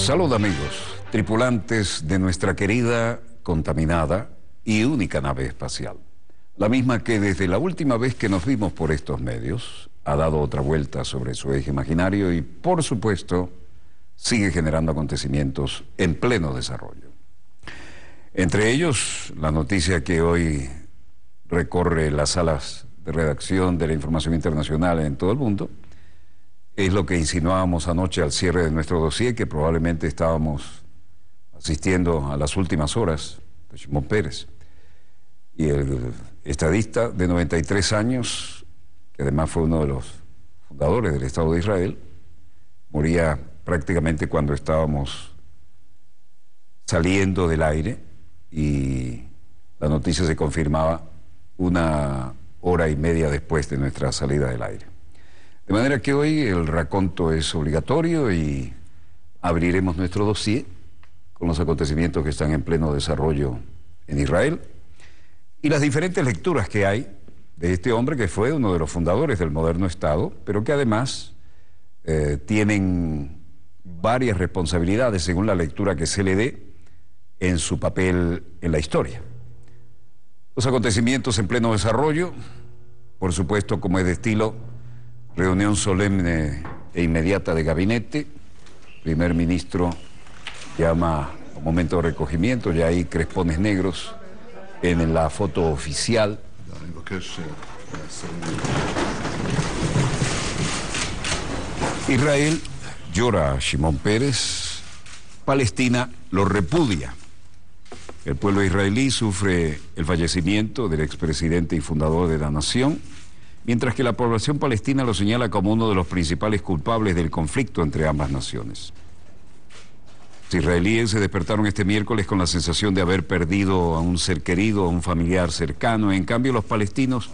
Salud amigos, tripulantes de nuestra querida, contaminada y única nave espacial. La misma que desde la última vez que nos vimos por estos medios ha dado otra vuelta sobre su eje imaginario y, por supuesto, sigue generando acontecimientos en pleno desarrollo. Entre ellos, la noticia que hoy recorre las salas de redacción de la información internacional en todo el mundo es lo que insinuábamos anoche al cierre de nuestro dossier, que probablemente estábamos asistiendo a las últimas horas de Shimon Peres. Y el estadista de 93 años, que además fue uno de los fundadores del Estado de Israel, moría prácticamente cuando estábamos saliendo del aire y la noticia se confirmaba 1 hora y media después de nuestra salida del aire. De manera que hoy el raconto es obligatorio y abriremos nuestro dossier con los acontecimientos que están en pleno desarrollo en Israel y las diferentes lecturas que hay de este hombre que fue uno de los fundadores del moderno Estado, pero que además tienen varias responsabilidades según la lectura que se le dé en su papel en la historia. Los acontecimientos en pleno desarrollo, por supuesto, como es de estilo, reunión solemne e inmediata de gabinete. Primer ministro llama a un momento de recogimiento, ya hay crespones negros en la foto oficial. Israel llora a Shimon Peres, Palestina lo repudia. El pueblo israelí sufre el fallecimiento del expresidente y fundador de la nación, mientras que la población palestina lo señala como uno de los principales culpables del conflicto entre ambas naciones. Los israelíes se despertaron este miércoles con la sensación de haber perdido a un ser querido, a un familiar cercano. En cambio, los palestinos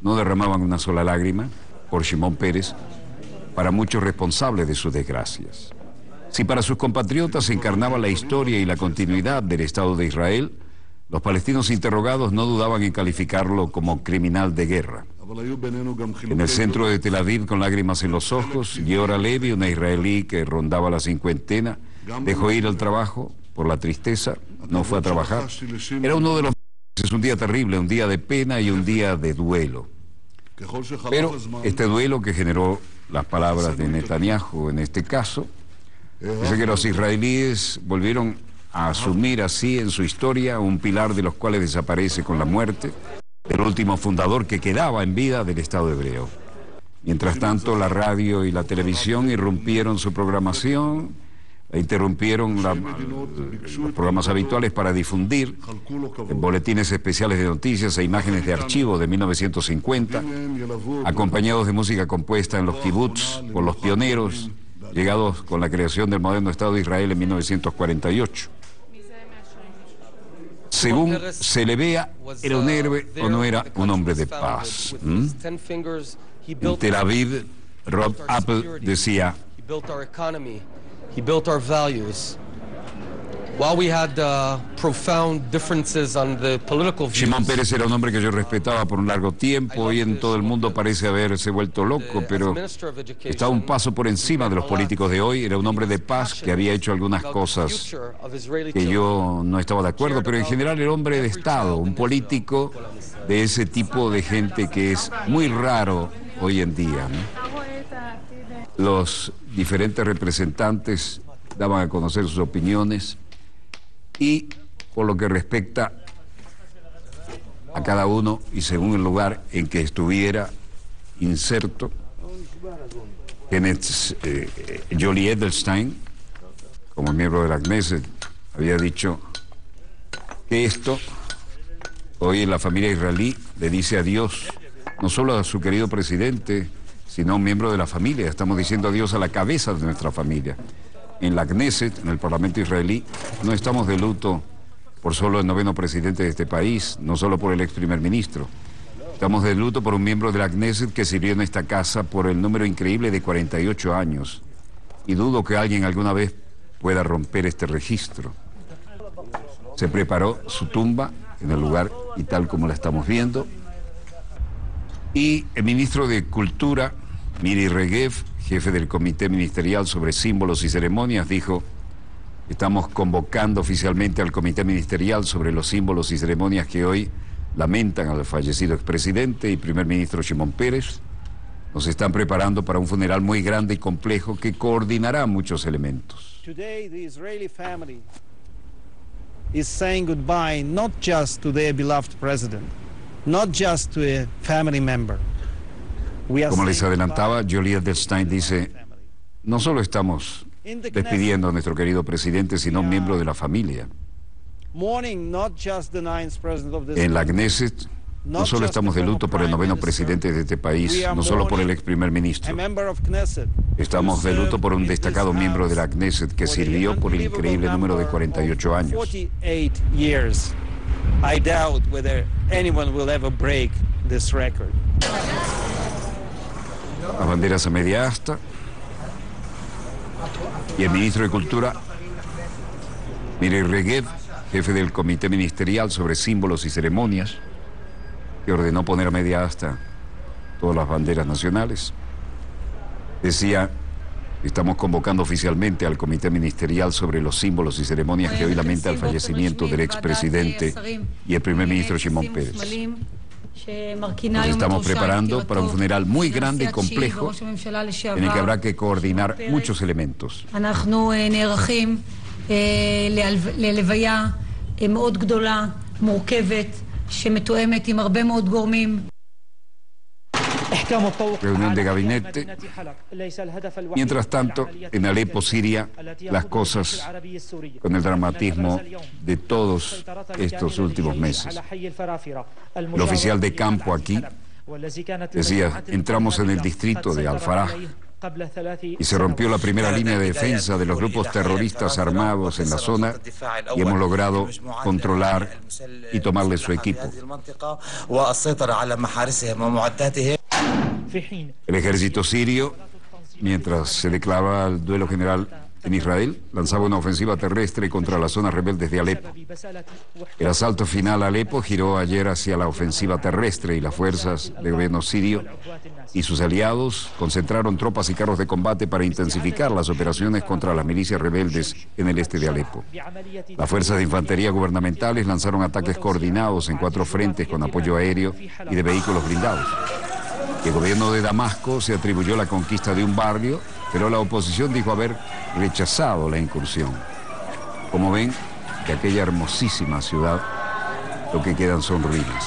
no derramaban una sola lágrima por Shimon Peres, para muchos responsables de sus desgracias. Si para sus compatriotas se encarnaba la historia y la continuidad del Estado de Israel, los palestinos interrogados no dudaban en calificarlo como criminal de guerra. En el centro de Tel Aviv, con lágrimas en los ojos, Giora Levi, una israelí que rondaba la cincuentena, dejó ir al trabajo por la tristeza, no fue a trabajar. Era uno de los meses, un día terrible, un día de pena y un día de duelo. Pero este duelo que generó las palabras de Netanyahu en este caso, dice que los israelíes volvieron a asumir así en su historia un pilar de los cuales desaparece con la muerte del último fundador que quedaba en vida del Estado hebreo. Mientras tanto, la radio y la televisión irrumpieron su programación, interrumpieron los programas habituales para difundir boletines especiales de noticias e imágenes de archivo de 1950, acompañados de música compuesta en los kibbutz por los pioneros, llegados con la creación del moderno Estado de Israel en 1948. Según se le vea, ¿era un héroe o no era un hombre de paz? En Tel Aviv, Rob Apple decía: He built our values. While we had profound differences on the political views, Shimon Peres era un hombre que yo respetaba por un largo tiempo. Hoy en todo el mundo parece haberse vuelto loco, pero está un paso por encima de los políticos de hoy. Era un hombre de paz que había hecho algunas cosas que yo no estaba de acuerdo, pero en general era hombre de Estado, un político de ese tipo de gente que es muy raro hoy en día, ¿no? Los diferentes representantes daban a conocer sus opiniones y por lo que respecta a cada uno y según el lugar en que estuviera inserto, Yoli Edelstein, como miembro de la Knesset, había dicho que esto, hoy la familia israelí le dice adiós no solo a su querido presidente, sino a un miembro de la familia. Estamos diciendo adiós a la cabeza de nuestra familia. En la Knesset, en el Parlamento israelí, no estamos de luto por solo el 9º presidente de este país, no solo por el ex primer ministro. Estamos de luto por un miembro de la Knesset que sirvió en esta casa por el número increíble de 48 años. Y dudo que alguien alguna vez pueda romper este registro. Se preparó su tumba en el lugar y tal como la estamos viendo. Y el ministro de Cultura, Miri Regev, jefe del Comité Ministerial sobre Símbolos y Ceremonias, dijo Estamos convocando oficialmente al Comité Ministerial sobre los símbolos y ceremonias que hoy lamentan al fallecido expresidente y primer ministro Shimon Peres. Nos están preparando para un funeral muy grande y complejo que coordinará muchos elementos. Today, the Israeli family is saying goodbye not just to their beloved president, not just to a family member. Como les adelantaba, Jolie Edelstein dice, no solo estamos despidiendo a nuestro querido presidente, sino un miembro de la familia. En la Knesset, no solo estamos de luto por el noveno presidente de este país, no solo por el ex primer ministro. Estamos de luto por un destacado miembro de la Knesset que sirvió por el increíble número de 48 años. I doubt whether anyone will ever break this record. Las banderas a media asta y el ministro de Cultura, Miri Regev, jefe del Comité Ministerial sobre Símbolos y Ceremonias, que ordenó poner a media asta todas las banderas nacionales, decía: estamos convocando oficialmente al Comité Ministerial sobre los símbolos y ceremonias que hoy lamenta el fallecimiento del expresidente y el primer ministro Shimon Peres. Nos estamos preparando para un funeral muy grande y complejo en el que habrá que coordinar muchos elementos. Reunión de gabinete. Mientras tanto, en Alepo, Siria, las cosas con el dramatismo de todos estos últimos meses. El oficial de campo aquí decía: entramos en el distrito de Al-Faraj y se rompió la primera línea de defensa de los grupos terroristas armados en la zona y hemos logrado controlar y tomarle su equipo. El ejército sirio, mientras se declaraba el duelo general en Israel, lanzaba una ofensiva terrestre contra las zonas rebeldes de Alepo. El asalto final a Alepo giró ayer hacia la ofensiva terrestre y las fuerzas del gobierno sirio y sus aliados concentraron tropas y carros de combate para intensificar las operaciones contra las milicias rebeldes en el este de Alepo. Las fuerzas de infantería gubernamentales lanzaron ataques coordinados en 4 frentes con apoyo aéreo y de vehículos blindados. El gobierno de Damasco se atribuyó la conquista de un barrio, pero la oposición dijo haber rechazado la incursión. Como ven, de aquella hermosísima ciudad, lo que quedan son ruinas.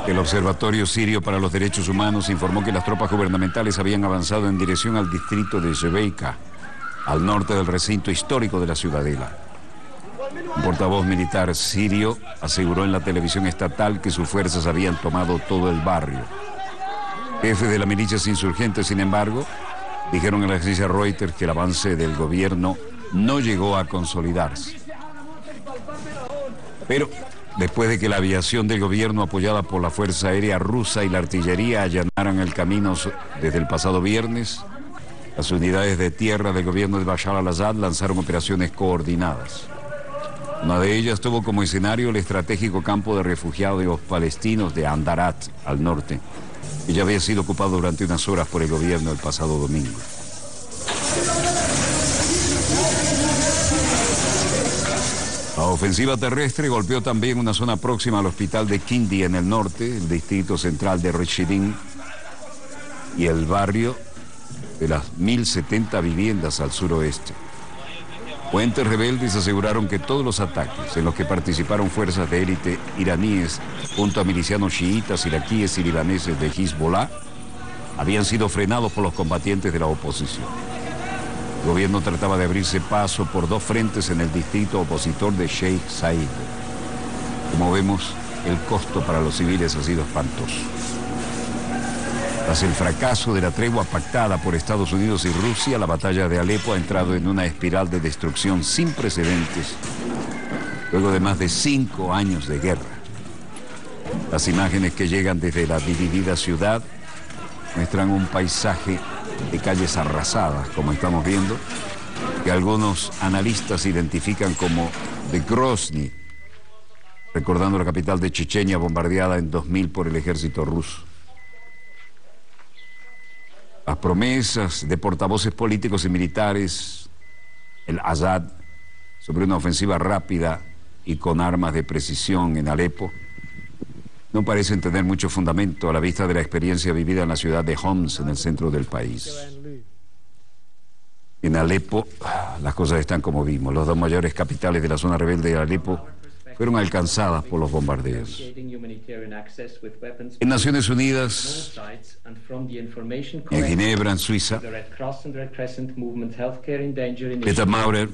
El Observatorio Sirio para los Derechos Humanos informó que las tropas gubernamentales habían avanzado en dirección al distrito de Shebeika, al norte del recinto histórico de la ciudadela. Un portavoz militar sirio aseguró en la televisión estatal que sus fuerzas habían tomado todo el barrio. Jefes de las milicias insurgentes, sin embargo, dijeron en la agencia Reuters que el avance del gobierno no llegó a consolidarse. Pero después de que la aviación del gobierno apoyada por la Fuerza Aérea Rusa y la artillería allanaran el camino desde el pasado viernes, las unidades de tierra del gobierno de Bashar al-Assad lanzaron operaciones coordinadas. Una de ellas tuvo como escenario el estratégico campo de refugiados palestinos de Andarat, al norte, que ya había sido ocupado durante unas horas por el gobierno el pasado domingo. La ofensiva terrestre golpeó también una zona próxima al hospital de Kindi en el norte, el distrito central de Reshidin y el barrio de las 1.070 viviendas al suroeste. Fuentes rebeldes aseguraron que todos los ataques en los que participaron fuerzas de élite iraníes junto a milicianos chiitas, iraquíes y libaneses de Hezbollah habían sido frenados por los combatientes de la oposición. El gobierno trataba de abrirse paso por 2 frentes en el distrito opositor de Sheikh Zayed. Como vemos, el costo para los civiles ha sido espantoso. Tras el fracaso de la tregua pactada por Estados Unidos y Rusia, la batalla de Alepo ha entrado en una espiral de destrucción sin precedentes, luego de más de 5 años de guerra. Las imágenes que llegan desde la dividida ciudad muestran un paisaje de calles arrasadas, como estamos viendo, que algunos analistas identifican como de Grozny, recordando la capital de Chechenia bombardeada en 2000 por el ejército ruso. Las promesas de portavoces políticos y militares, el Azad, sobre una ofensiva rápida y con armas de precisión en Alepo, no parecen tener mucho fundamento a la vista de la experiencia vivida en la ciudad de Homs, en el centro del país. En Alepo, las cosas están como vimos. Las dos mayores capitales de la zona rebelde de Alepo fueron alcanzadas por los bombardeos. En Naciones Unidas, en Ginebra, en Suiza, Peter Maurer,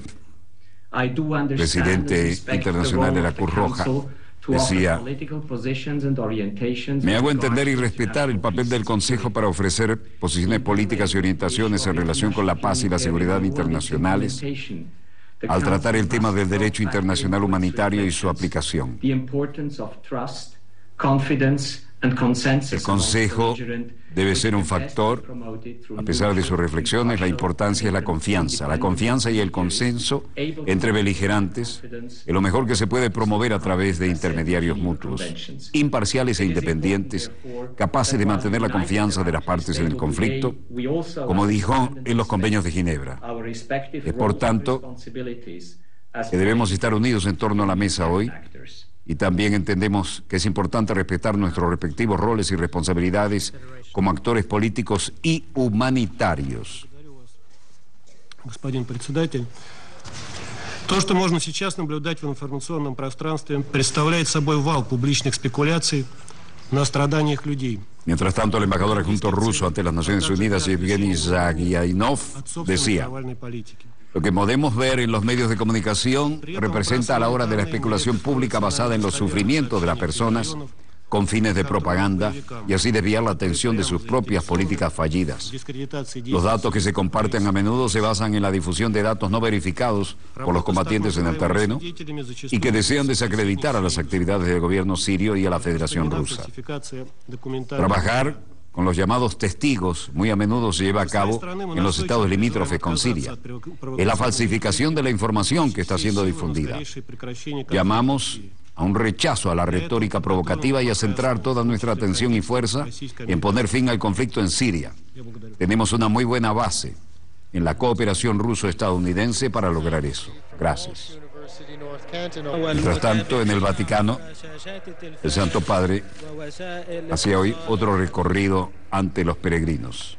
presidente internacional de la Cruz Roja, decía: me hago entender y respetar el papel del Consejo para ofrecer posiciones políticas y orientaciones en relación con la paz y la seguridad internacionales, al tratar el tema del derecho internacional humanitario y su aplicación. El Consejo debe ser un factor, a pesar de sus reflexiones. La importancia es la confianza y el consenso entre beligerantes es lo mejor que se puede promover a través de intermediarios mutuos, imparciales e independientes, capaces de mantener la confianza de las partes en el conflicto, como dijo en los convenios de Ginebra. Es por tanto que debemos estar unidos en torno a la mesa hoy. Y también entendemos que es importante respetar nuestros respectivos roles y responsabilidades como actores políticos y humanitarios. Господин председатель, то, что можно сейчас наблюдать в информационном пространстве, представляет собой вал публичных спекуляций на страданиях людей. Mientras tanto, el embajador adjunto ruso ante las Naciones Unidas, Yevgeny Zagiainov, decía: lo que podemos ver en los medios de comunicación representa a la hora de la especulación pública basada en los sufrimientos de las personas con fines de propaganda y así desviar la atención de sus propias políticas fallidas. Los datos que se comparten a menudo se basan en la difusión de datos no verificados por los combatientes en el terreno y que desean desacreditar a las actividades del gobierno sirio y a la Federación Rusa. Trabajar con los llamados testigos muy a menudo se lleva a cabo en los estados limítrofes con Siria. Es la falsificación de la información que está siendo difundida. Llamamos a un rechazo a la retórica provocativa y a centrar toda nuestra atención y fuerza en poner fin al conflicto en Siria. Tenemos una muy buena base en la cooperación ruso-estadounidense para lograr eso. Gracias. Mientras tanto, en el Vaticano, el Santo Padre hacía hoy otro recorrido ante los peregrinos.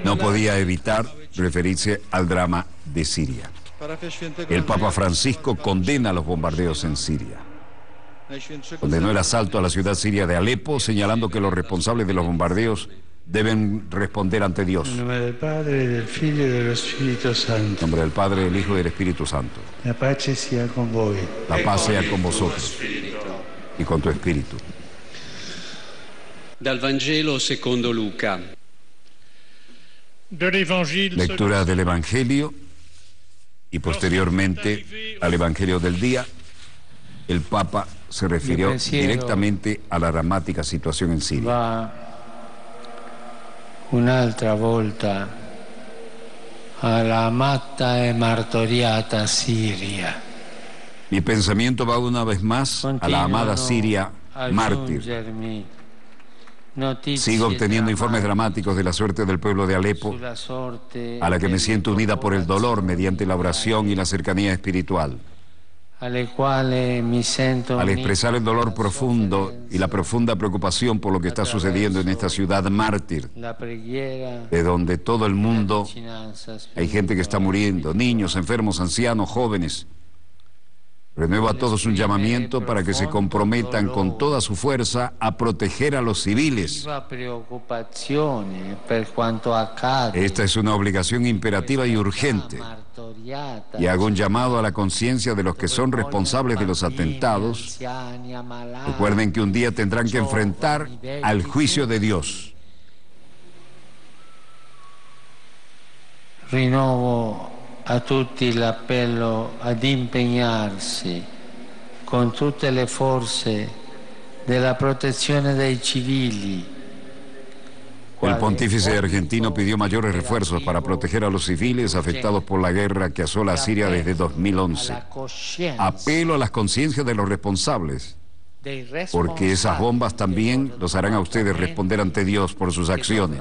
No podía evitar referirse al drama de Siria. El Papa Francisco condena los bombardeos en Siria. Condenó el asalto a la ciudad siria de Alepo, señalando que los responsables de los bombardeos deben responder ante Dios. En nombre del Padre, del Figlio y del Espíritu Santo. En nombre del Padre, del Hijo y del Espíritu Santo. La pace sea con voi. La paz sea con vosotros y con tu espíritu. Dal Vangelo secondo Luca. Lectura del Evangelio y posteriormente al Evangelio del día. El Papa se refirió directamente a la dramática situación en Siria. Un'altra volta alla amata e martoriata Siria. Mi pensamiento va una vez más a la amada Siria mártir. Sigo obteniendo informes dramáticos de la suerte del pueblo de Alepo, a la que me siento unida por el dolor mediante la oración y la cercanía espiritual. Al expresar el dolor profundo y la profunda preocupación por lo que está sucediendo en esta ciudad mártir, de donde todo el mundo hay gente que está muriendo, niños, enfermos, ancianos, jóvenes, renuevo a todos un llamamiento para que se comprometan con toda su fuerza a proteger a los civiles. Esta es una obligación imperativa y urgente. Y hago un llamado a la conciencia de los que son responsables de los atentados. Recuerden que un día tendrán que enfrentar al juicio de Dios. Rinnovo a tutti l'appello ad impegnarsi con tutte le forze della protezione dei civili, El pontífice argentino pidió mayores refuerzos para proteger a los civiles afectados por la guerra que asola a Siria desde 2011. Apelo a las conciencias de los responsables, porque esas bombas también los harán a ustedes responder ante Dios por sus acciones.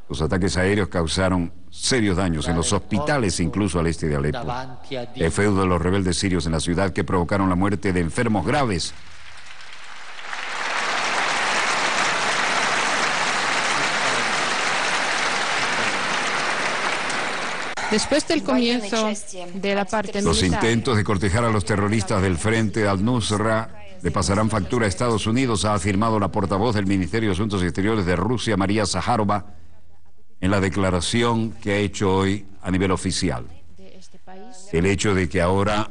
Los ataques aéreos causaron serios daños en los hospitales, incluso al este de Alepo. El feudo de los rebeldes sirios en la ciudad que provocaron la muerte de enfermos graves. Después del comienzo de la parte Los militar, intentos de cortejar a los terroristas del Frente al-Nusra le pasarán factura a Estados Unidos, ha afirmado la portavoz del Ministerio de Asuntos Exteriores de Rusia, María Zaharova, en la declaración que ha hecho hoy a nivel oficial. El hecho de que ahora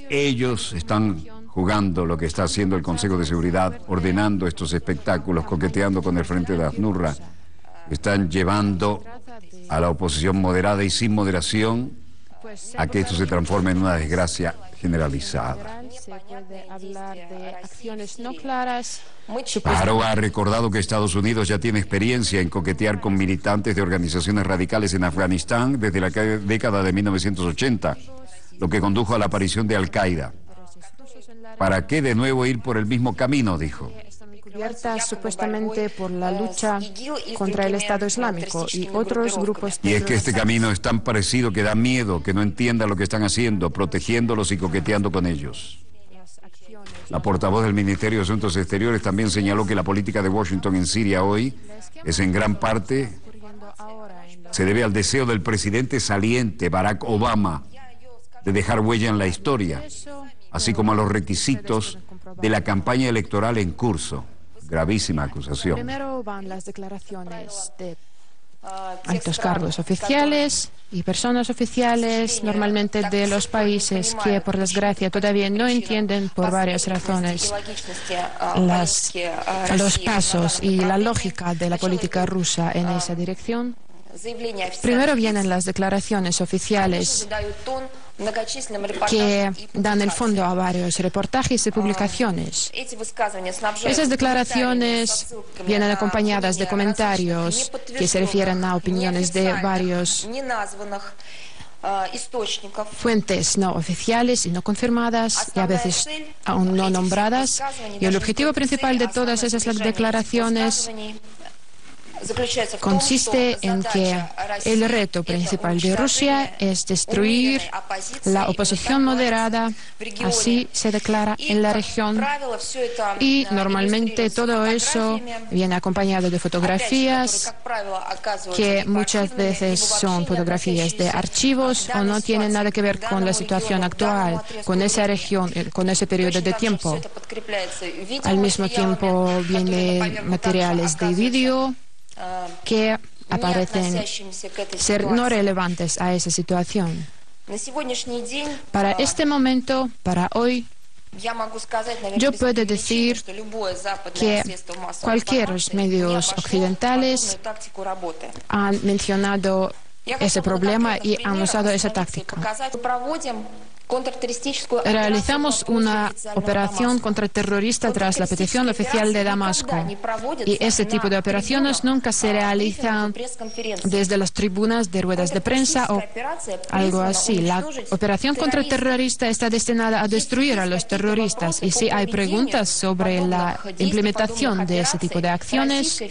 ellos están jugando lo que está haciendo el Consejo de Seguridad, ordenando estos espectáculos, coqueteando con el Frente de al-Nusra, están llevando a la oposición moderada y sin moderación a que esto se transforme en una desgracia generalizada. se puede hablar de acciones no claras. Zaharova ha recordado que Estados Unidos ya tiene experiencia en coquetear con militantes de organizaciones radicales en Afganistán desde la década de 1980, lo que condujo a la aparición de Al-Qaeda. ¿Para qué de nuevo ir por el mismo camino?, dijo. Cubiertas supuestamente por la lucha contra el Estado Islámico y otros grupos Y es que este camino es tan parecido que da miedo que no entiendan lo que están haciendo, protegiéndolos y coqueteando con ellos. La portavoz del Ministerio de Asuntos Exteriores también señaló que la política de Washington en Siria hoy es en gran parte se debe al deseo del presidente saliente Barack Obama de dejar huella en la historia, así como a los requisitos de la campaña electoral en curso. Gravísima acusación. Primero van las declaraciones de altos cargos oficiales y personas oficiales, normalmente de los países que, por desgracia, todavía no entienden por varias razones los pasos y la lógica de la política rusa en esa dirección. Primero vienen las declaraciones oficiales que dan el fondo a varios reportajes y publicaciones. Esas declaraciones vienen acompañadas de comentarios que se refieren a opiniones de varios fuentes no oficiales y no confirmadas y a veces aún no nombradas. Y el objetivo principal de todas esas declaraciones consiste en que el reto principal de Rusia es destruir la oposición moderada, así se declara en la región, y normalmente todo eso viene acompañado de fotografías que muchas veces son fotografías de archivos o no tienen nada que ver con la situación actual, con esa región, con ese periodo de tiempo. Al mismo tiempo vienen materiales de vídeo que aparecen ser no relevantes a esa situación. Para este momento, para hoy, yo puedo decir que cualquier medios occidentales han mencionado ese problema y han usado esa táctica. Realizamos una operación contraterrorista tras la petición oficial de Damasco, y ese tipo de operaciones nunca se realizan desde las tribunas de ruedas de prensa o algo así. La operación contraterrorista está destinada a destruir a los terroristas, y si hay preguntas sobre la implementación de ese tipo de acciones,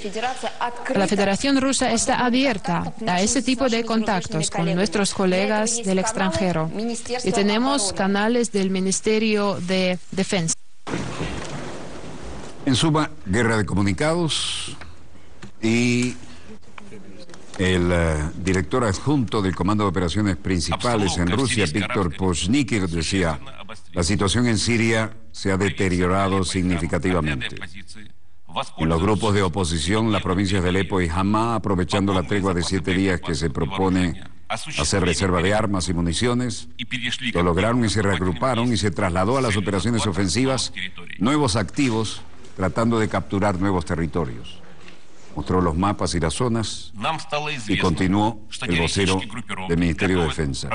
la Federación Rusa está abierta a ese tipo de contactos con nuestros colegas del extranjero, y tenemos canales del Ministerio de Defensa. En suma, guerra de comunicados, y el director adjunto del Comando de Operaciones Principales en Rusia, Víctor Pozhnikir, decía: la situación en Siria se ha deteriorado significativamente. En los grupos de oposición, las provincias de Alepo y Hama, aprovechando la tregua de 7 días que se propone hacer reserva de armas y municiones, lo lograron y se reagruparon y se trasladó a las operaciones ofensivas nuevos activos tratando de capturar nuevos territorios. Mostró los mapas y las zonas y continuó el vocero del Ministerio de Defensa.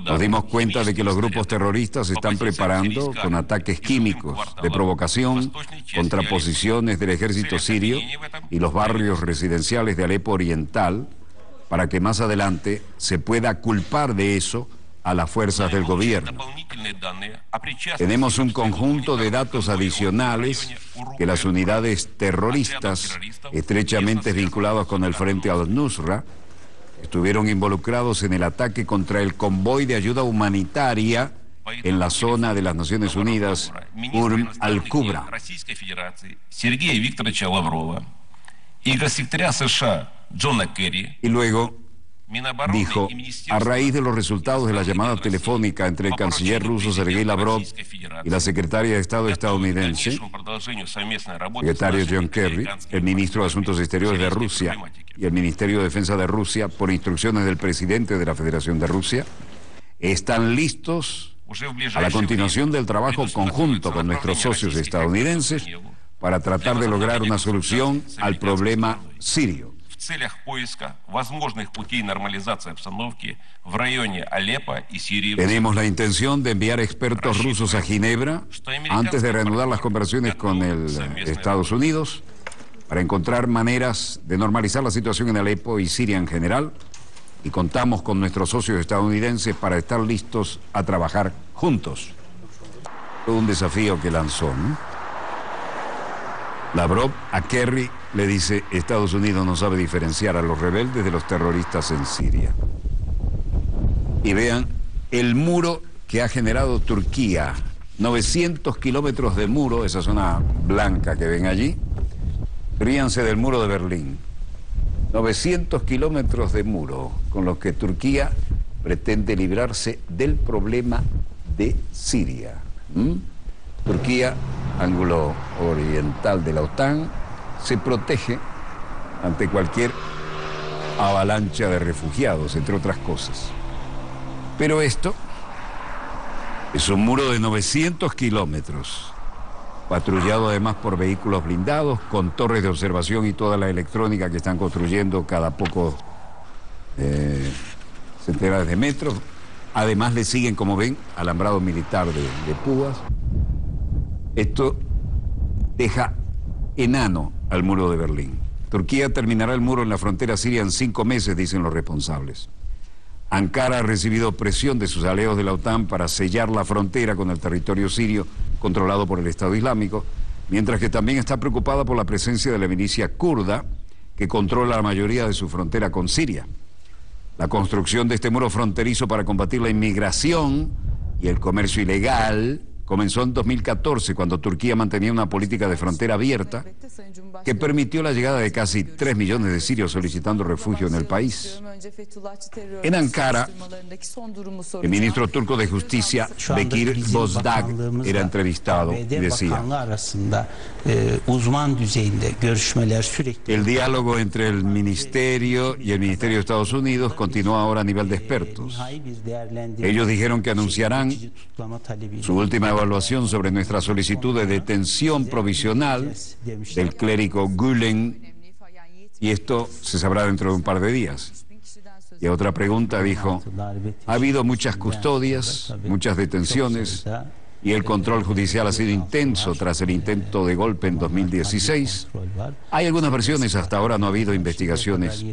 Nos dimos cuenta de que los grupos terroristas se están preparando con ataques químicos de provocación contra posiciones del ejército sirio y los barrios residenciales de Alepo Oriental para que más adelante se pueda culpar de eso a las fuerzas del gobierno. Tenemos un conjunto de datos adicionales que las unidades terroristas, estrechamente vinculadas con el Frente al-Nusra, estuvieron involucrados en el ataque contra el convoy de ayuda humanitaria en la zona de las Naciones Unidas, Umm al-Qubra. Y luego dijo, a raíz de los resultados de la llamada telefónica entre el canciller ruso Sergei Lavrov y la secretaria de Estado estadounidense, secretario John Kerry, el ministro de Asuntos Exteriores de Rusia y el Ministerio de Defensa de Rusia, por instrucciones del presidente de la Federación de Rusia, están listos a la continuación del trabajo conjunto con nuestros socios estadounidenses para tratar de lograr una solución al problema sirio. Tenemos la intención de enviar expertos rusos a Ginebra antes de reanudar las conversaciones con Estados Unidos para encontrar maneras de normalizar la situación en Alepo y Siria en general, y contamos con nuestros socios estadounidenses para estar listos a trabajar juntos. Todo un desafío que lanzó, ¿no? Lavrov a Kerry le dice, Estados Unidos no sabe diferenciar a los rebeldes de los terroristas en Siria. Y vean el muro que ha generado Turquía, 900 kilómetros de muro, esa zona blanca que ven allí. Ríanse del muro de Berlín. 900 kilómetros de muro con los que Turquía pretende librarse del problema de Siria. Turquía, ángulo oriental de la OTAN, se protege ante cualquier avalancha de refugiados, entre otras cosas. Pero esto es un muro de 900 kilómetros, patrullado además por vehículos blindados, con torres de observación y toda la electrónica que están construyendo cada pocos centenares de metros. Además le siguen, como ven, alambrado militar de púas. Esto deja enano al muro de Berlín. Turquía terminará el muro en la frontera siria en 5 meses, dicen los responsables. Ankara ha recibido presión de sus aliados de la OTAN para sellar la frontera con el territorio sirio controlado por el Estado Islámico, mientras que también está preocupada por la presencia de la milicia kurda que controla la mayoría de su frontera con Siria. La construcción de este muro fronterizo para combatir la inmigración y el comercio ilegal comenzó en 2014, cuando Turquía mantenía una política de frontera abierta que permitió la llegada de casi 3 millones de sirios solicitando refugio en el país. En Ankara, el ministro turco de Justicia, Bekir Bozdağ, era entrevistado y decía: el diálogo entre el ministerio y el Ministerio de Estados Unidos continúa ahora a nivel de expertos. Ellos dijeron que anunciarán su última evaluación sobre nuestra solicitud de detención provisional del clérigo Gülen, y esto se sabrá dentro de un par de días. Y a otra pregunta dijo: ha habido muchas custodias, muchas detenciones, y el control judicial ha sido intenso tras el intento de golpe en 2016. Hay algunas versiones, hasta ahora no ha habido investigaciones.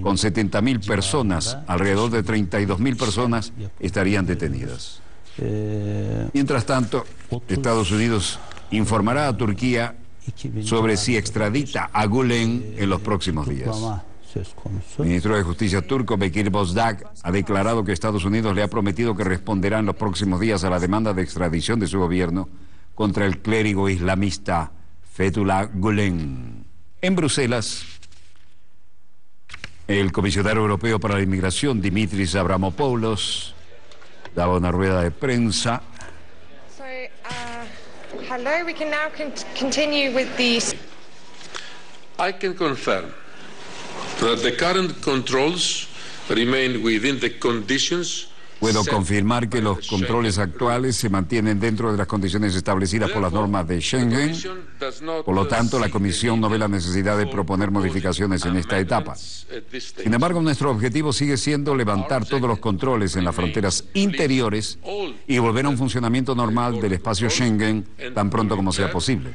Con 70.000 personas, alrededor de 32.000 personas estarían detenidas. Mientras tanto, Estados Unidos informará a Turquía sobre si extradita a Gülen en los próximos días. El ministro de Justicia turco, Bekir Bozdağ, ha declarado que Estados Unidos le ha prometido que responderá en los próximos días a la demanda de extradición de su gobierno contra el clérigo islamista Fethullah Gülen. En Bruselas, el comisionado europeo para la inmigración, Dimitris Avramopoulos, daba una rueda de prensa. Hello, we can now continue with these. I can confirm that the current controls remain within the conditions Puedo confirmar que los controles actuales se mantienen dentro de las condiciones establecidas por las normas de Schengen. Por lo tanto, la Comisión no ve la necesidad de proponer modificaciones en esta etapa. Sin embargo, nuestro objetivo sigue siendo levantar todos los controles en las fronteras interiores y volver a un funcionamiento normal del espacio Schengen tan pronto como sea posible.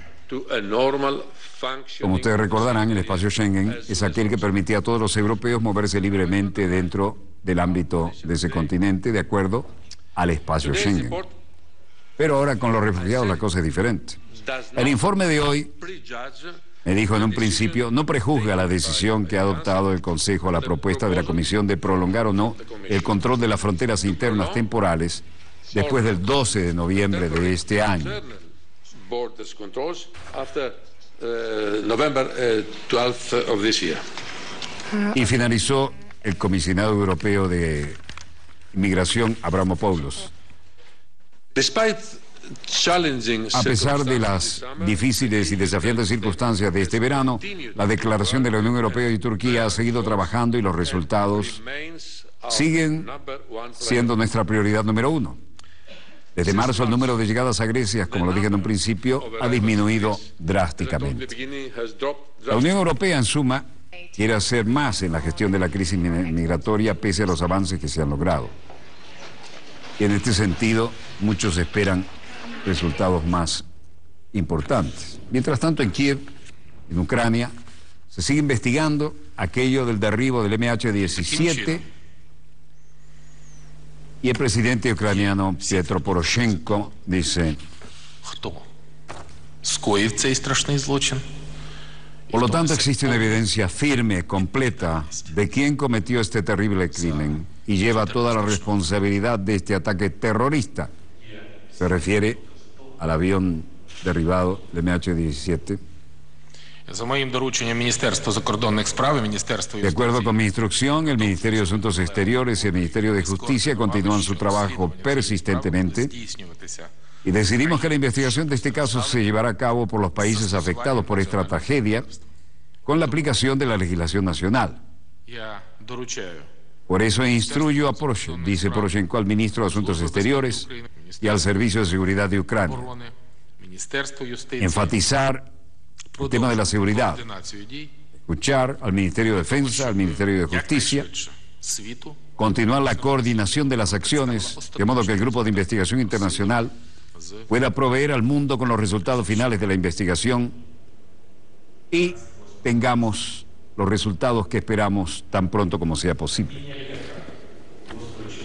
Como ustedes recordarán, el espacio Schengen es aquel que permitía a todos los europeos moverse libremente dentro del ámbito de ese continente, de acuerdo al espacio Schengen. Pero ahora con los refugiados la cosa es diferente. El informe de hoy, me dijo en un principio, no prejuzga la decisión que ha adoptado el Consejo a la propuesta de la Comisión de prolongar o no el control de las fronteras internas temporales después del 12 de noviembre de este año. Y finalizó el comisionado europeo de inmigración, Avramopoulos. A pesar de las difíciles y desafiantes circunstancias de este verano, la declaración de la Unión Europea y Turquía ha seguido trabajando y los resultados siguen siendo nuestra prioridad número uno. Desde marzo, el número de llegadas a Grecia, como lo dije en un principio, ha disminuido drásticamente. La Unión Europea, en suma, quiere hacer más en la gestión de la crisis migratoria pese a los avances que se han logrado. Y en este sentido, muchos esperan resultados más importantes. Mientras tanto, en Kiev, en Ucrania, se sigue investigando aquello del derribo del MH17 y el presidente ucraniano Petro Poroshenko dice: por lo tanto, existe una evidencia firme, completa, de quién cometió este terrible crimen y lleva toda la responsabilidad de este ataque terrorista. Se refiere al avión derribado del MH17. De acuerdo con mi instrucción, el Ministerio de Asuntos Exteriores y el Ministerio de Justicia continúan su trabajo persistentemente y decidimos que la investigación de este caso se llevará a cabo por los países afectados por esta tragedia con la aplicación de la legislación nacional. Por eso instruyo a Poroshenko, dice Poroshenko, al Ministro de Asuntos Exteriores y al Servicio de Seguridad de Ucrania, enfatizar el tema de la seguridad, escuchar al Ministerio de Defensa, al Ministerio de Justicia, continuar la coordinación de las acciones, de modo que el Grupo de Investigación Internacional pueda proveer al mundo con los resultados finales de la investigación y tengamos los resultados que esperamos tan pronto como sea posible.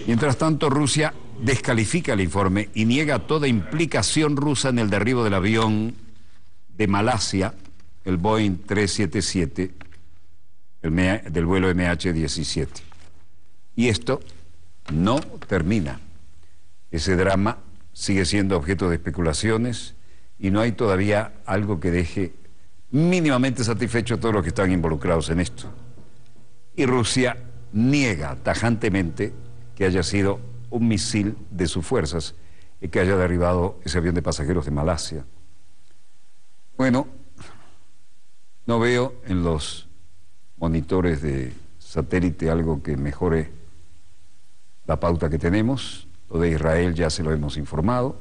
Mientras tanto, Rusia descalifica el informe y niega toda implicación rusa en el derribo del avión de Malasia, el Boeing 377, del vuelo MH17. Y esto no termina. Ese drama sigue siendo objeto de especulaciones y no hay todavía algo que deje mínimamente satisfecho a todos los que están involucrados en esto. Y Rusia niega tajantemente que haya sido un misil de sus fuerzas y que haya derribado ese avión de pasajeros de Malasia. Bueno, no veo en los monitores de satélite algo que mejore la pauta que tenemos. Lo de Israel ya se lo hemos informado.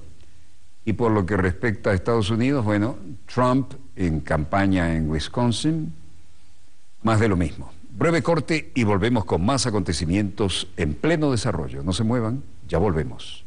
Y por lo que respecta a Estados Unidos, bueno, Trump en campaña en Wisconsin, más de lo mismo. Breve corte y volvemos con más acontecimientos en pleno desarrollo. No se muevan, ya volvemos.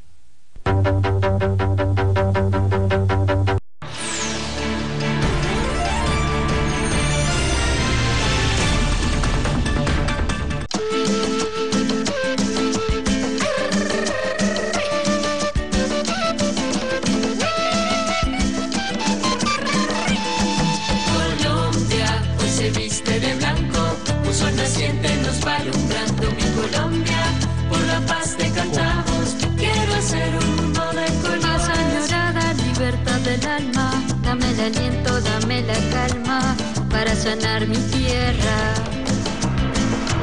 Sanar mi tierra,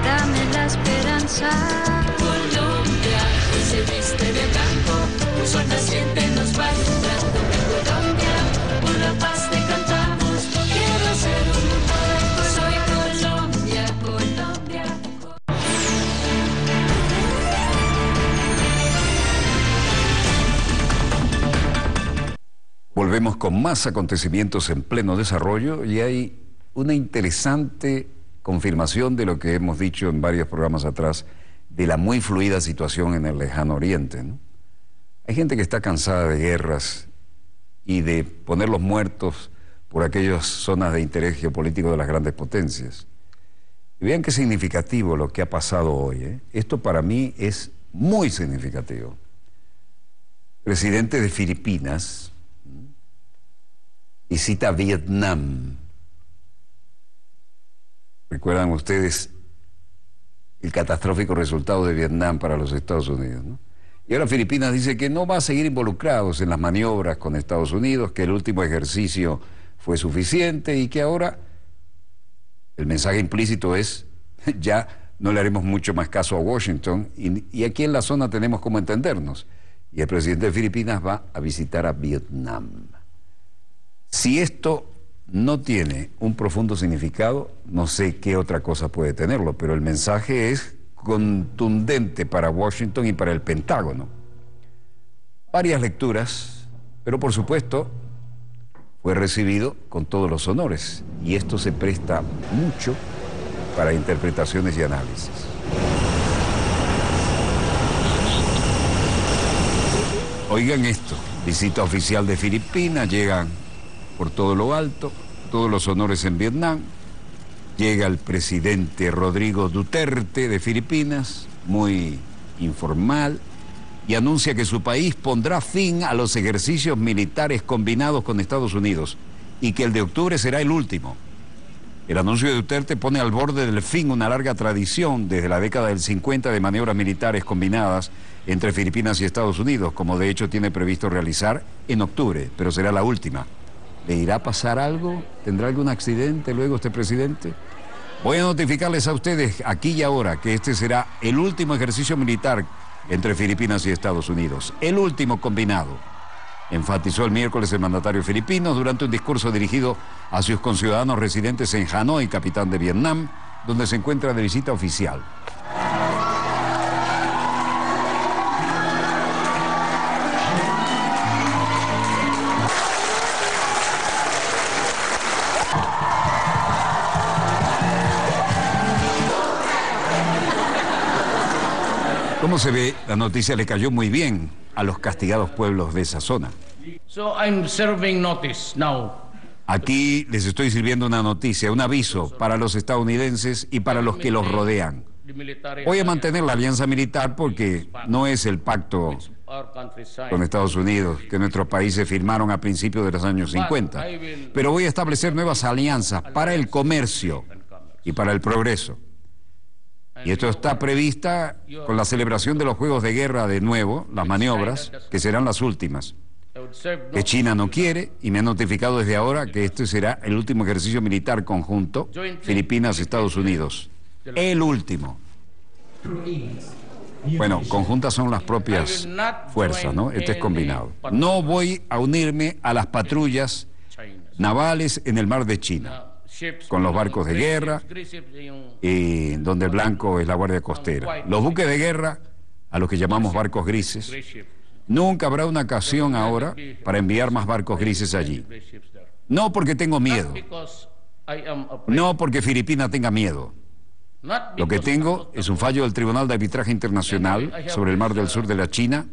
dame la esperanza. Colombia, hoy se viste de blanco, un sol naciente nos va alumbrando. Colombia, por la paz te cantamos, quiero ser un poeta. Soy Colombia, Colombia. Volvemos con más acontecimientos en pleno desarrollo y hay una interesante confirmación de lo que hemos dicho en varios programas atrás, de la muy fluida situación en el lejano oriente, ¿no? Hay gente que está cansada de guerras y de poner los muertos por aquellas zonas de interés geopolítico de las grandes potencias. Y vean qué significativo lo que ha pasado hoy, ¿eh? Esto para mí es muy significativo. Presidente de Filipinas visita Vietnam. ¿Recuerdan ustedes el catastrófico resultado de Vietnam para los Estados Unidos, ¿no? Y ahora Filipinas dice que no va a seguir involucrados en las maniobras con Estados Unidos, que el último ejercicio fue suficiente y que ahora el mensaje implícito es ya no le haremos mucho más caso a Washington y aquí en la zona tenemos cómo entendernos. Y el presidente de Filipinas va a visitar a Vietnam. Si esto no tiene un profundo significado, no sé qué otra cosa puede tenerlo, pero el mensaje es contundente para Washington y para el Pentágono. Varias lecturas, pero por supuesto fue recibido con todos los honores y esto se presta mucho para interpretaciones y análisis. Oigan esto, visita oficial de Filipinas, llegan por todo lo alto, todos los honores en Vietnam. Llega el presidente Rodrigo Duterte de Filipinas, muy informal, y anuncia que su país pondrá fin a los ejercicios militares combinados con Estados Unidos y que el de octubre será el último. El anuncio de Duterte pone al borde del fin una larga tradición desde la década del 50 de maniobras militares combinadas entre Filipinas y Estados Unidos, como de hecho tiene previsto realizar en octubre, pero será la última. ¿Le irá a pasar algo? ¿Tendrá algún accidente luego este presidente? Voy a notificarles a ustedes aquí y ahora que este será el último ejercicio militar entre Filipinas y Estados Unidos. El último combinado. Enfatizó el miércoles el mandatario filipino durante un discurso dirigido a sus conciudadanos residentes en Hanoi, capital de Vietnam, donde se encuentra de visita oficial. ¿Cómo se ve? La noticia le cayó muy bien a los castigados pueblos de esa zona. Aquí les estoy sirviendo una noticia, un aviso para los estadounidenses y para los que los rodean. Voy a mantener la alianza militar porque no es el pacto con Estados Unidos que nuestros países firmaron a principios de los años 50. Pero voy a establecer nuevas alianzas para el comercio y para el progreso. Y esto está prevista con la celebración de los Juegos de Guerra de nuevo, las maniobras, que serán las últimas. Que China no quiere y me ha notificado desde ahora que este será el último ejercicio militar conjunto, Filipinas-Estados Unidos. El último. Bueno, conjuntas son las propias fuerzas, ¿no? Este es combinado. No voy a unirme a las patrullas navales en el mar de China, con los barcos de guerra, y donde el blanco es la Guardia Costera. Los buques de guerra, a los que llamamos barcos grises, nunca habrá una ocasión ahora para enviar más barcos grises allí. No porque tengo miedo, no porque Filipinas tenga miedo. Lo que tengo es un fallo del Tribunal de Arbitraje Internacional sobre el Mar del Sur de la China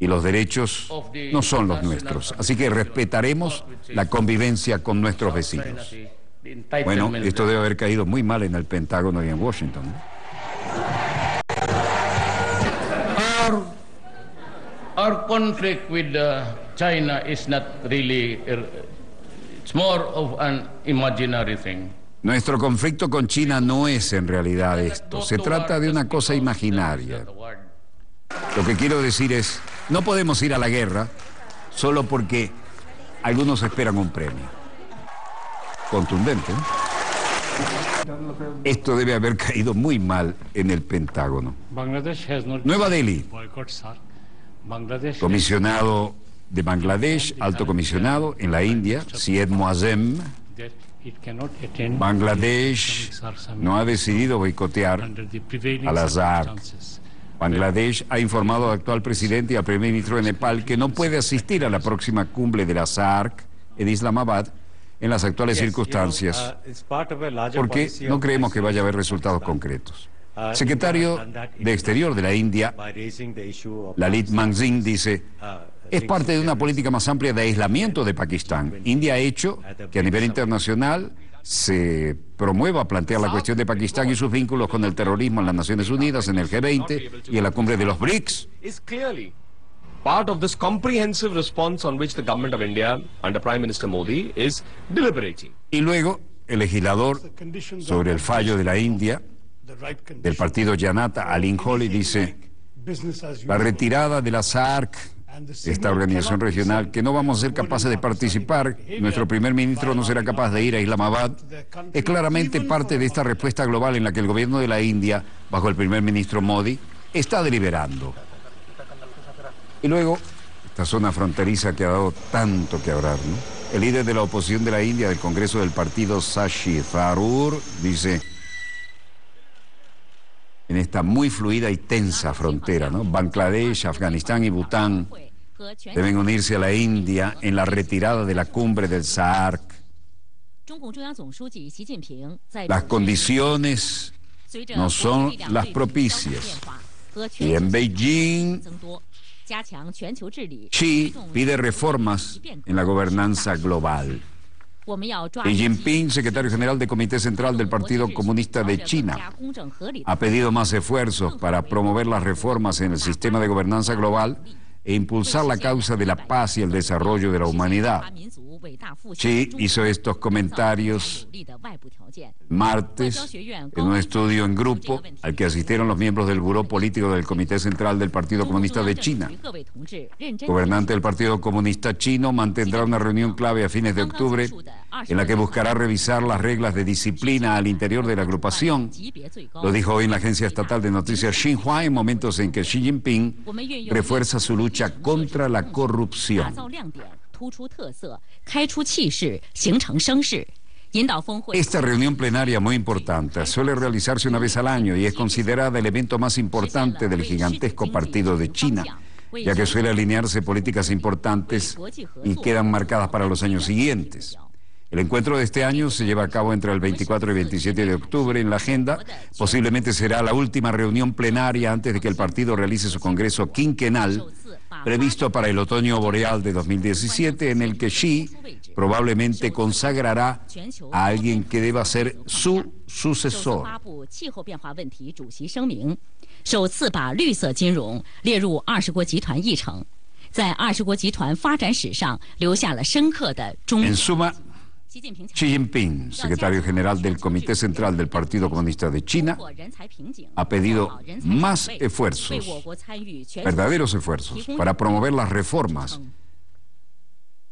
y los derechos no son los nuestros. Así que respetaremos la convivencia con nuestros vecinos. Bueno, esto debe haber caído muy mal en el Pentágono y en Washington, ¿no? Our conflict with China is not really, it's more of an imaginary thing. Nuestro conflicto con China no es en realidad esto. Se trata de una cosa imaginaria. Lo que quiero decir es, no podemos ir a la guerra solo porque algunos esperan un premio. Contundente, ¿no? Esto debe haber caído muy mal en el Pentágono. Nueva Delhi. Comisionado de Bangladesh, alto comisionado en la India, Syed Muazzem. Bangladesh no ha decidido boicotear al Azhar Bangladesh ha informado al actual presidente y al primer ministro de Nepal que no puede asistir a la próxima cumbre de la SAARC en Islamabad en las actuales circunstancias, porque no creemos que vaya a haber resultados concretos. El secretario de Exterior de la India, Lalit Manzin, dice: es parte de una política más amplia de aislamiento de Pakistán. India ha hecho que a nivel internacional se promueva plantear la cuestión de Pakistán y sus vínculos con el terrorismo en las Naciones Unidas, en el G20 y en la cumbre de los BRICS. Part of this comprehensive response on which the government of India under Prime Minister Modi is deliberating. Y luego el legislador sobre el fallo de la India del partido Janata, Alin Holly, dice: la retirada de la SAARC, esta organización regional, que no vamos a ser capaces de participar, nuestro primer ministro no será capaz de ir a Islamabad, es claramente parte de esta respuesta global en la que el gobierno de la India, bajo el primer ministro Modi, está deliberando. Y luego, esta zona fronteriza que ha dado tanto que hablar, ¿no? El líder de la oposición de la India del Congreso del partido, Shashi Tharoor, dice: en esta muy fluida y tensa frontera, ¿no?, Bangladesh, Afganistán y Bután deben unirse a la India en la retirada de la cumbre del SAARC. Las condiciones no son las propicias. Y en Beijing, Xi pide reformas en la gobernanza global. Xi Jinping, secretario general del Comité Central del Partido Comunista de China, ha pedido más esfuerzos para promover las reformas en el sistema de gobernanza global e impulsar la causa de la paz y el desarrollo de la humanidad. Xi hizo estos comentarios martes en un estudio en grupo al que asistieron los miembros del Buró Político del Comité Central del Partido Comunista de China. El gobernante del Partido Comunista Chino mantendrá una reunión clave a fines de octubre en la que buscará revisar las reglas de disciplina al interior de la agrupación. Lo dijo hoy en la agencia estatal de noticias Xinhua, en momentos en que Xi Jinping refuerza su lucha contra la corrupción. Esta reunión plenaria muy importante suele realizarse una vez al año y es considerada el evento más importante del gigantesco partido de China, ya que suele alinearse políticas importantes y quedan marcadas para los años siguientes. El encuentro de este año se lleva a cabo entre el 24 y 27 de octubre en la agenda. Posiblemente será la última reunión plenaria antes de que el partido realice su congreso quinquenal, previsto para el otoño boreal de 2017, en el que Xi probablemente consagrará a alguien que deba ser su sucesor. En suma, Xi Jinping, secretario general del Comité Central del Partido Comunista de China, ha pedido más esfuerzos, verdaderos esfuerzos, para promover las reformas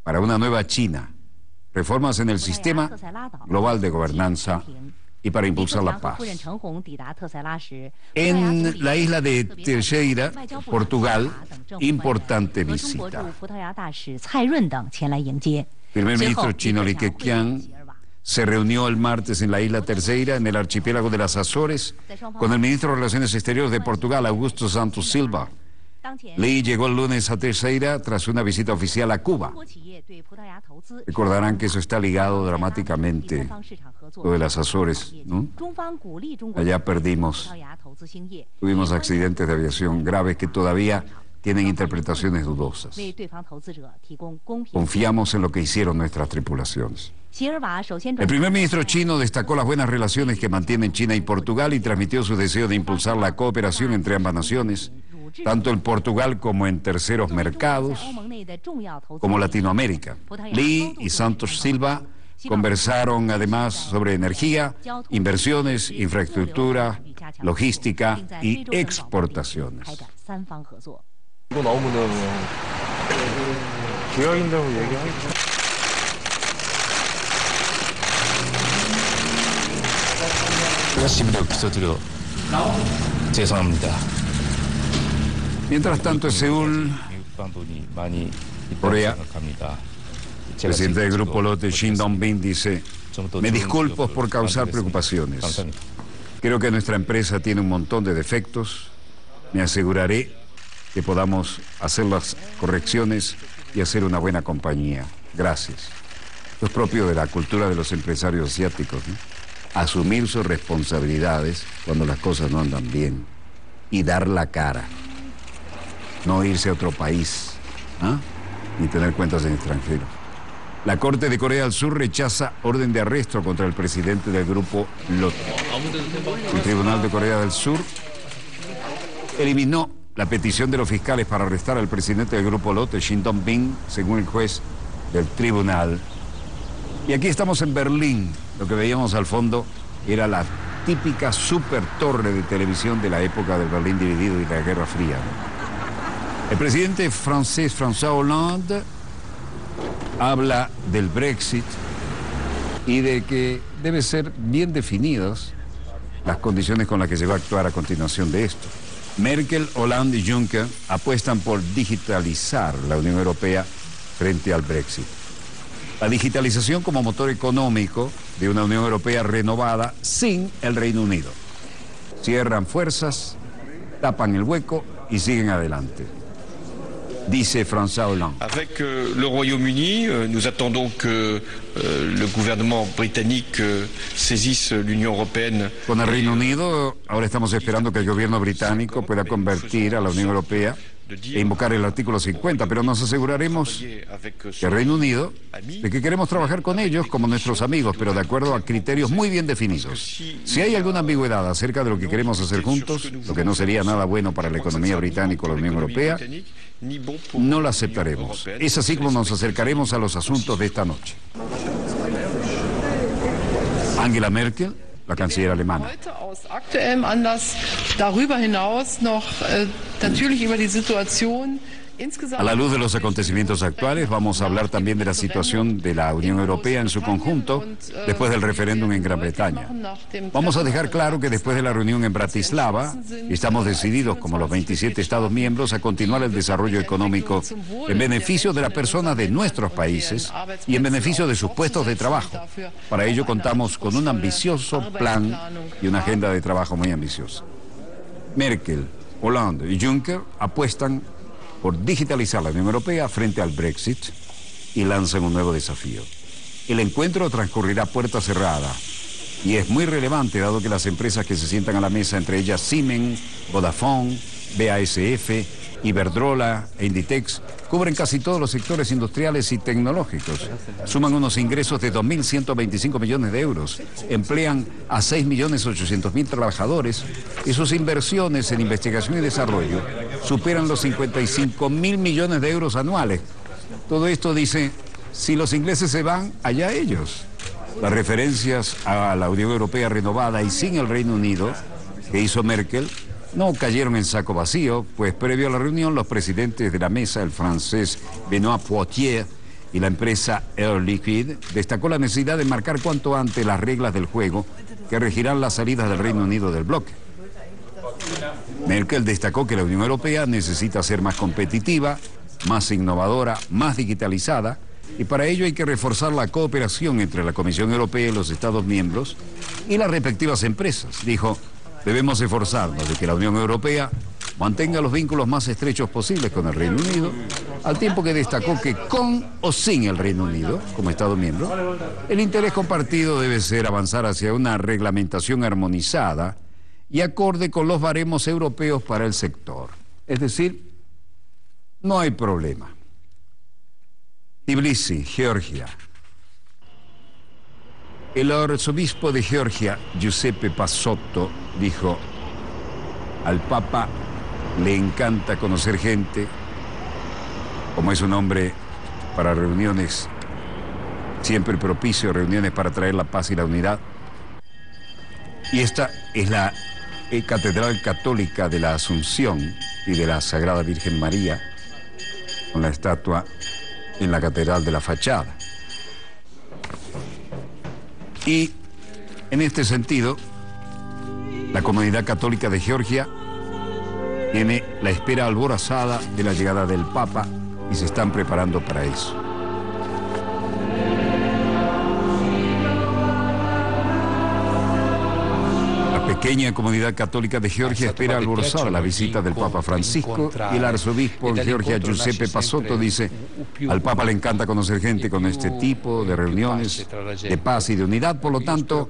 para una nueva China, reformas en el sistema global de gobernanza y para impulsar la paz. En la isla de Terceira, Portugal, importante visita. El primer ministro chino Li Keqiang se reunió el martes en la isla Terceira, en el archipiélago de las Azores, con el ministro de Relaciones Exteriores de Portugal, Augusto Santos Silva. Li llegó el lunes a Terceira tras una visita oficial a Cuba. Recordarán que eso está ligado dramáticamente, lo de las Azores, ¿no? Allá tuvimos accidentes de aviación graves que todavía tienen interpretaciones dudosas. Confiamos en lo que hicieron nuestras tripulaciones. El primer ministro chino destacó las buenas relaciones que mantienen China y Portugal y transmitió su deseo de impulsar la cooperación entre ambas naciones, tanto en Portugal como en terceros mercados, como Latinoamérica. Li y Santos Silva conversaron además sobre energía, inversiones, infraestructura, logística y exportaciones. Mientras tanto, en Seúl, Corea, el presidente del Grupo Lotte, Shin Dong-bin, dice: me disculpo por causar preocupaciones. Creo que nuestra empresa tiene un montón de defectos Me aseguraré que podamos hacer las correcciones y hacer una buena compañía. Gracias. Esto es propio de la cultura de los empresarios asiáticos, ¿no? Asumir sus responsabilidades cuando las cosas no andan bien y dar la cara. No irse a otro país, ¿ah? Ni tener cuentas en extranjero. La Corte de Corea del Sur rechaza orden de arresto contra el presidente del grupo Lotte. El Tribunal de Corea del Sur eliminó la petición de los fiscales para arrestar al presidente del grupo Lotte, Shin Dong-bin, según el juez del tribunal. Y aquí estamos en Berlín. Lo que veíamos al fondo era la típica super torre de televisión de la época del Berlín dividido y de la Guerra Fría. El presidente francés François Hollande habla del Brexit y de que deben ser bien definidas las condiciones con las que se va a actuar a continuación de esto. Merkel, Hollande y Juncker apuestan por digitalizar la Unión Europea frente al Brexit. La digitalización como motor económico de una Unión Europea renovada sin el Reino Unido. Cierran fuerzas, tapan el hueco y siguen adelante. Dice François Hollande. Avec le Royaume-Uni, nous attendons que le gouvernement britannique saisisse l'Union européenne. Con el Reino Unido, ahora estamos esperando que el gobierno británico pueda convertir a la Unión Europea e invocar el artículo 50, pero nos aseguraremos que el Reino Unido, de que queremos trabajar con ellos como nuestros amigos, pero de acuerdo a criterios muy bien definidos. Si hay alguna ambigüedad acerca de lo que queremos hacer juntos, lo que no sería nada bueno para la economía británica o la Unión Europea, no la aceptaremos. Es así como nos acercaremos a los asuntos de esta noche. Angela Merkel, la canciller alemana. Heute aus aktuellem Anlass darüber hinaus noch natürlich über die Situation A la luz de los acontecimientos actuales, vamos a hablar también de la situación de la Unión Europea en su conjunto después del referéndum en Gran Bretaña. Vamos a dejar claro que después de la reunión en Bratislava, estamos decididos como los 27 Estados miembros a continuar el desarrollo económico en beneficio de las personas de nuestros países y en beneficio de sus puestos de trabajo. Para ello contamos con un ambicioso plan y una agenda de trabajo muy ambiciosa. Merkel, Hollande y Juncker apuestan por digitalizar la Unión Europea frente al Brexit y lanzan un nuevo desafío. El encuentro transcurrirá a puerta cerrada y es muy relevante dado que las empresas que se sientan a la mesa, entre ellas Siemens, Vodafone, BASF, Iberdrola e Inditex, cubren casi todos los sectores industriales y tecnológicos. Suman unos ingresos de 2.125 millones de euros, emplean a 6.800.000 trabajadores y sus inversiones en investigación y desarrollo superan los 55.000 millones de euros anuales. Todo esto dice, si los ingleses se van, allá ellos. Las referencias a la Unión Europea renovada y sin el Reino Unido que hizo Merkel no cayeron en saco vacío, pues previo a la reunión los presidentes de la mesa, el francés Benoît Poitiers y la empresa Air Liquide, destacó la necesidad de marcar cuanto antes las reglas del juego que regirán las salidas del Reino Unido del bloque. Merkel destacó que la Unión Europea necesita ser más competitiva, más innovadora, más digitalizada, y para ello hay que reforzar la cooperación entre la Comisión Europea y los Estados miembros y las respectivas empresas. Dijo, debemos esforzarnos de que la Unión Europea mantenga los vínculos más estrechos posibles con el Reino Unido, al tiempo que destacó que con o sin el Reino Unido, como Estado miembro, el interés compartido debe ser avanzar hacia una reglamentación armonizada y acorde con los baremos europeos para el sector. Es decir, no hay problema. Tbilisi, Georgia. El arzobispo de Georgia, Giuseppe Passotto, dijo, al Papa le encanta conocer gente, como es un hombre para reuniones, siempre propicio a reuniones para traer la paz y la unidad. Y esta es la Catedral Católica de la Asunción y de la Sagrada Virgen María, con la estatua en la catedral de la fachada. Y en este sentido, la comunidad católica de Georgia tiene la espera alborazada de la llegada del Papa y se están preparando para eso. La pequeña comunidad católica de Georgia espera alborozada la visita del Papa Francisco y el arzobispo en Georgia, Giuseppe Passotto, dice: al Papa le encanta conocer gente con este tipo de reuniones de paz y de unidad, por lo tanto,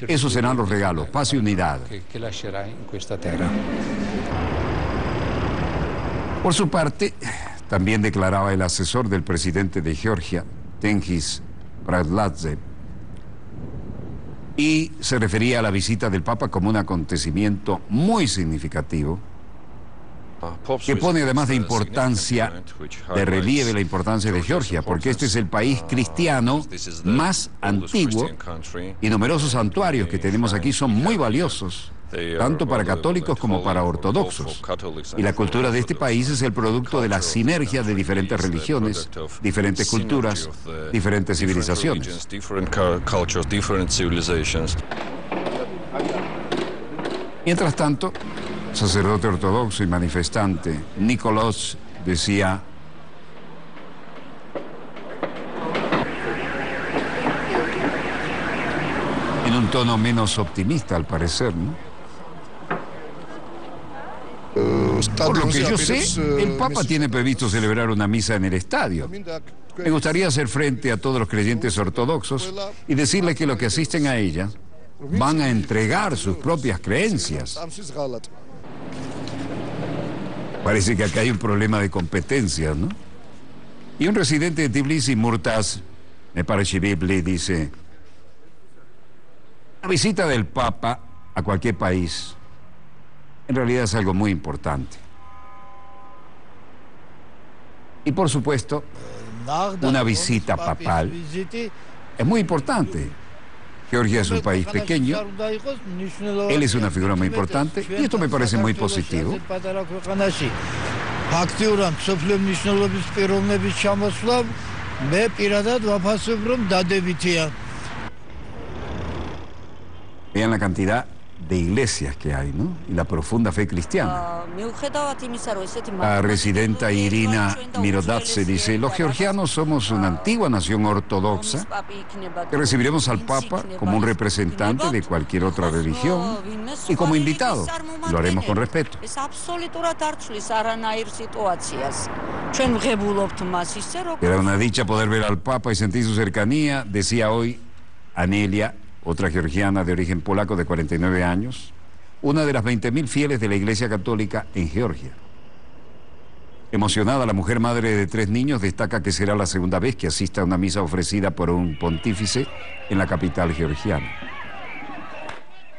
esos serán los regalos, paz y unidad. Por su parte, también declaraba el asesor del presidente de Georgia, Tengiz Bradladze, y se refería a la visita del Papa como un acontecimiento muy significativo, que pone además de importancia, de relieve la importancia de Georgia, porque este es el país cristiano más antiguo y numerosos santuarios que tenemos aquí son muy valiosos, tanto para católicos como para ortodoxos. Y la cultura de este país es el producto de la sinergia de diferentes religiones, diferentes culturas, diferentes civilizaciones. Mientras tanto, sacerdote ortodoxo y manifestante Nicolás decía: en un tono menos optimista al parecer, ¿no? Por lo que yo sé, el Papa tiene previsto celebrar una misa en el estadio. Me gustaría hacer frente a todos los creyentes ortodoxos y decirles que los que asisten a ella van a entregar sus propias creencias. Parece que acá hay un problema de competencias, ¿no? Y un residente de Tbilisi, Murtaz Meparashvili, dice: la visita del Papa a cualquier país en realidad es algo muy importante. Y por supuesto, una visita papal es muy importante. Georgia es un país pequeño, él es una figura muy importante y esto me parece muy positivo. Vean la cantidad de iglesias que hay, ¿no? Y la profunda fe cristiana. La residenta Irina Mirodadze dice: los georgianos somos una antigua nación ortodoxa que recibiremos al Papa como un representante de cualquier otra religión y como invitado. Lo haremos con respeto. Era una dicha poder ver al Papa y sentir su cercanía, decía hoy Anelia, otra georgiana de origen polaco de 49 años, una de las 20.000 fieles de la Iglesia Católica en Georgia. Emocionada, la mujer madre de 3 niños destaca que será la segunda vez que asista a una misa ofrecida por un pontífice en la capital georgiana.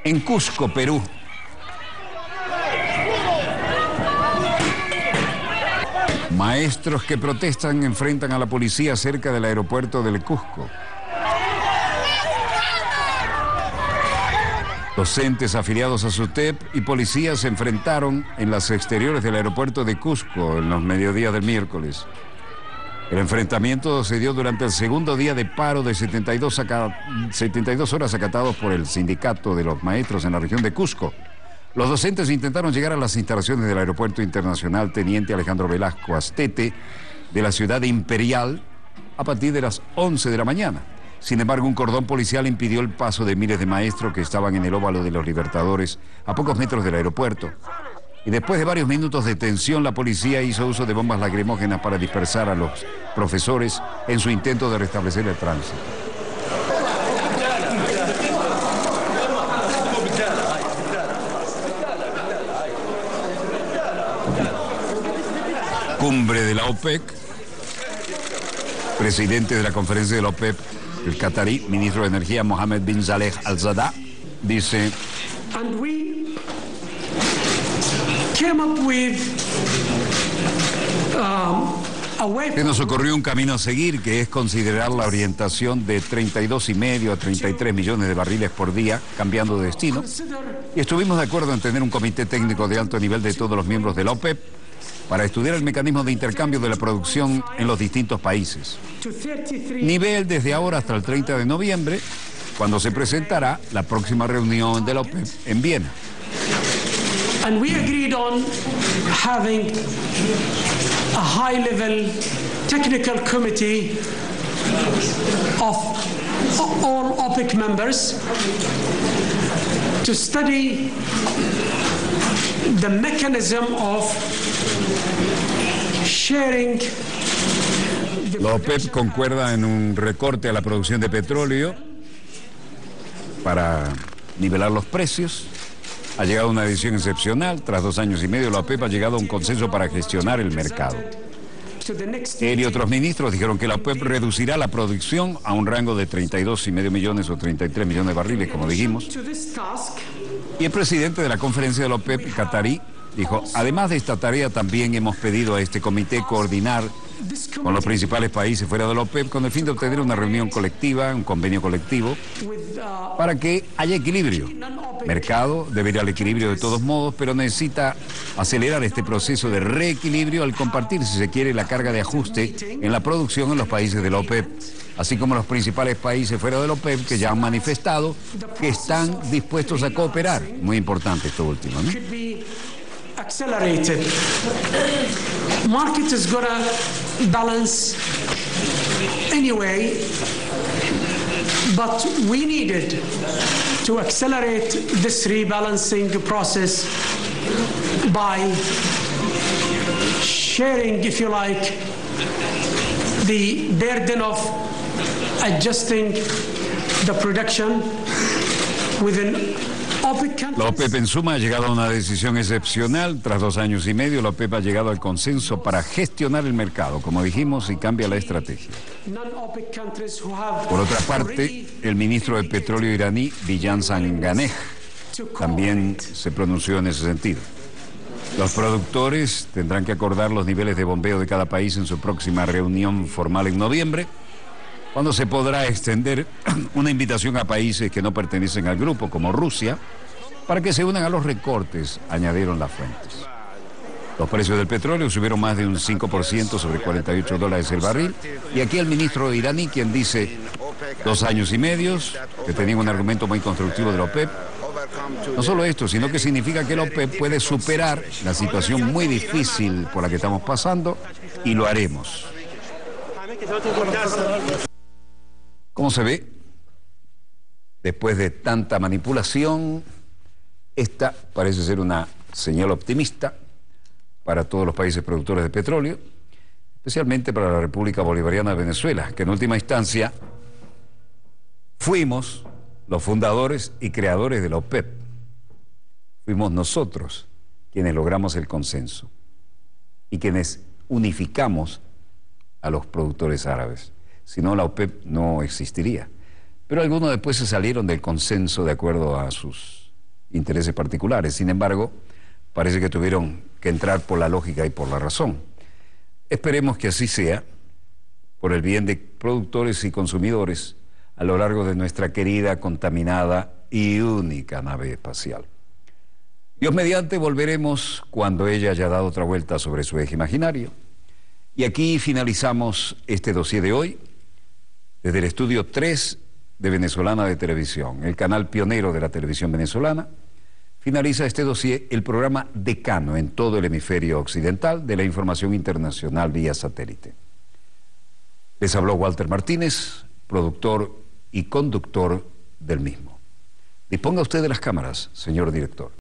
En Cusco, Perú. Maestros que protestan enfrentan a la policía cerca del aeropuerto del Cusco. Docentes afiliados a SUTEP y policías se enfrentaron en las exteriores del aeropuerto de Cusco en los mediodías del miércoles. El enfrentamiento se dio durante el segundo día de paro de 72 horas acatados por el sindicato de los maestros en la región de Cusco. Los docentes intentaron llegar a las instalaciones del Aeropuerto Internacional Teniente Alejandro Velasco Astete de la ciudad imperial a partir de las 11 de la mañana. Sin embargo, un cordón policial impidió el paso de miles de maestros que estaban en el óvalo de los Libertadores, a pocos metros del aeropuerto. Y después de varios minutos de tensión, la policía hizo uso de bombas lacrimógenas para dispersar a los profesores en su intento de restablecer el tránsito. Cumbre de la OPEC. Presidente de la conferencia de la OPEP, el catarí ministro de Energía Mohammed bin Zaleh Al Zada, dice: que nos ocurrió un camino a seguir, que es considerar la orientación de 32,5 a 33 millones de barriles por día, cambiando de destino. Y estuvimos de acuerdo en tener un comité técnico de alto nivel de todos los miembros de la OPEP para estudiar el mecanismo de intercambio de la producción en los distintos países. Nivel desde ahora hasta el 30 de noviembre, cuando se presentará la próxima reunión de la OPEP en Viena. And we agreed on having a high-level technical committee of all OPEC members to study the mechanism of sharing. La OPEP concuerda en un recorte a la producción de petróleo para nivelar los precios. Ha llegado a una decisión excepcional. Tras 2 años y medio, la OPEP ha llegado a un consenso para gestionar el mercado. Él y otros ministros dijeron que la OPEP reducirá la producción a un rango de 32,5 millones o 33 millones de barriles, como dijimos. Y el presidente de la conferencia de la OPEP, qatarí, dijo, además de esta tarea, también hemos pedido a este comité coordinar con los principales países fuera de la OPEP con el fin de obtener una reunión colectiva, un convenio colectivo, para que haya equilibrio. El mercado debe ir al equilibrio de todos modos, pero necesita acelerar este proceso de reequilibrio al compartir, si se quiere, la carga de ajuste en la producción en los países de la OPEP, así como los principales países fuera de la OPEP que ya han manifestado que están dispuestos a cooperar. Muy importante esto último, ¿no? Accelerated. Market is gonna balance anyway, but we needed to accelerate this rebalancing process by sharing, if you like, the burden of adjusting the production within La OPEP en suma ha llegado a una decisión excepcional. Tras 2 años y medio, la OPEP ha llegado al consenso para gestionar el mercado, como dijimos, y cambia la estrategia. Por otra parte, el ministro de Petróleo iraní, Bijan Zanganeh, también se pronunció en ese sentido. Los productores tendrán que acordar los niveles de bombeo de cada país en su próxima reunión formal en noviembre, cuando se podrá extender una invitación a países que no pertenecen al grupo, como Rusia, para que se unan a los recortes, añadieron las fuentes. Los precios del petróleo subieron más de un 5% sobre $48 el barril, y aquí el ministro iraní, quien dice 2 años y medio, que tenía un argumento muy constructivo de la OPEP. No solo esto, sino que significa que la OPEP puede superar la situación muy difícil por la que estamos pasando, y lo haremos. ¿Cómo se ve? Después de tanta manipulación, esta parece ser una señal optimista para todos los países productores de petróleo, especialmente para la República Bolivariana de Venezuela, que en última instancia fuimos los fundadores y creadores de la OPEP. Fuimos nosotros quienes logramos el consenso y quienes unificamos a los productores árabes. Si no, la OPEP no existiría. Pero algunos después se salieron del consenso de acuerdo a sus intereses particulares. Sin embargo, parece que tuvieron que entrar por la lógica y por la razón. Esperemos que así sea, por el bien de productores y consumidores a lo largo de nuestra querida, contaminada y única nave espacial. Dios mediante, volveremos cuando ella haya dado otra vuelta sobre su eje imaginario. Y aquí finalizamos este dossier de hoy, desde el estudio 3 de Venezolana de Televisión, el canal pionero de la televisión venezolana. Finaliza este dossier el programa decano en todo el hemisferio occidental de la información internacional vía satélite. Les habló Walter Martínez, productor y conductor del mismo. Disponga usted de las cámaras, señor director.